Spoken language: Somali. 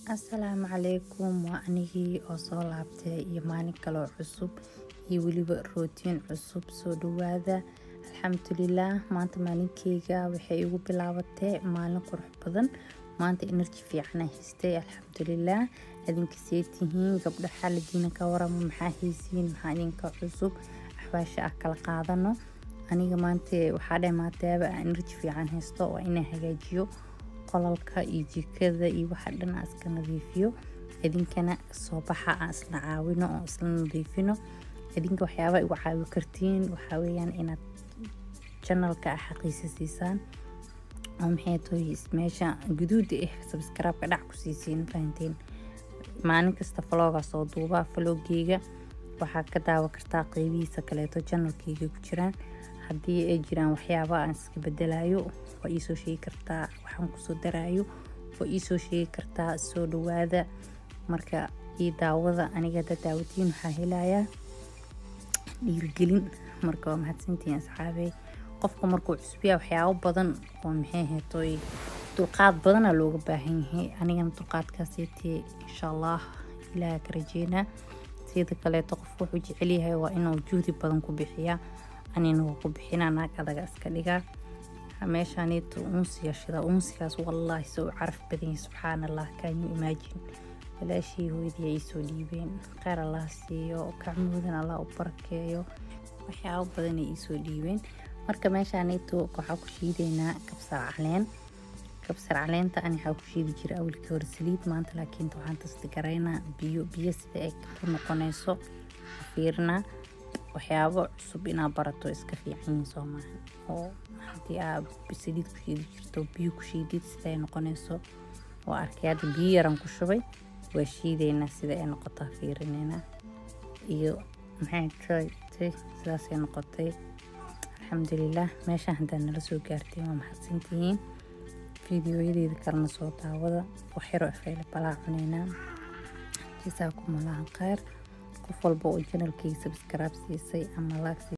Assalaamu calaykum waa anigii oo soo laabtay iyo maalin kaloo cusub iyo weliba rootiin cusub soo dhawaada. Alxamdulillaah maanta maalinkeyga waxay igu bilaabatay maalin qurux badan. Maanta energy fiican haystay alxamdulillaah. Adinka seetihiin gabdho xaaladiina ka warama maxaa haysiin maxaa idinka cusub axwaasha kala qaadano. Aniga maanta waxaa dhamaatayba energy fiican haysto oo inaan hagaajiyo qolalka iyo jikada iyo waxa dhan iska nadiifiyo. Idinkana soo baxa aan isla caawino oo isla nadiifino. Idinka waxyaabo igu caawi kartiin waxa weeyaan inaad channelka xaqiisisiisaan oo maxay tahay meesha guduuda subscribe ka dhac ku siisiin fahanteen. Maalin kasta vlog soo duuba vloggiga waxaa ka daawa kartaa qaybihiisa kaleeto channelkayga ku jiraan. Haddii ay jiraan waxyaabo aan iska bedelayo waa ii soo sheegi kartaa, waxaan ku soo daraayo waa ii soo sheegi kartaa. soo dhawaada marka ii daawada. Aniga daawatiin waxaa helayaa dhiirigelin marka waa mahadsantiin asxaabay. qofku markuu cusub yahay waxyaabo badan oo maxay heetoy dulqaad badan looga baahan yahay. Anigana dulqaadkaas insha Allah ilaahay ka rajeynaa. sida kaleeto qofku wuxuu jecel yahay waa inuu juhdi badan ku bixiyaa. anina ku bixinaa naag adaga iska dhigaa. meeshaanito unsiya shida unsigaas wallahi soo caraf badan subhanallah. can you imagine walaashii hooyadii ay soo dhiibeen khayr Allah siiyo kacmuudana Allah u barakeeyo waxyaabo badan ay soo dhiibeen. marka meeshaanito waxa ku shiideynaa kabsar caleenta ani waxa ku shiidi jiray awlka hor saliid maanta laakiin waxaan tasdigareynaa biyo sida ay ku noqonayso fiirna waxyaabo cusub inaa barato iska fiican Soomaali oo hadii aad saliid ku shiidi jirto biyo ku shiidid sida ay noqonayso oo arkayad biyo yaran ku shubay waa shiideena sida ay noqotaa fiirinayna iyo maxay tahay sidaas ay noqotay. alxamdulillaah meesha hadaan nala soo gaartay waa mahadsantihiin. fiidiyoyada kalena soo daawada waxyaro afayl balaa cunayna jazaakum Allah khayr. qof walba oo channelkayga subscribe siisay ama like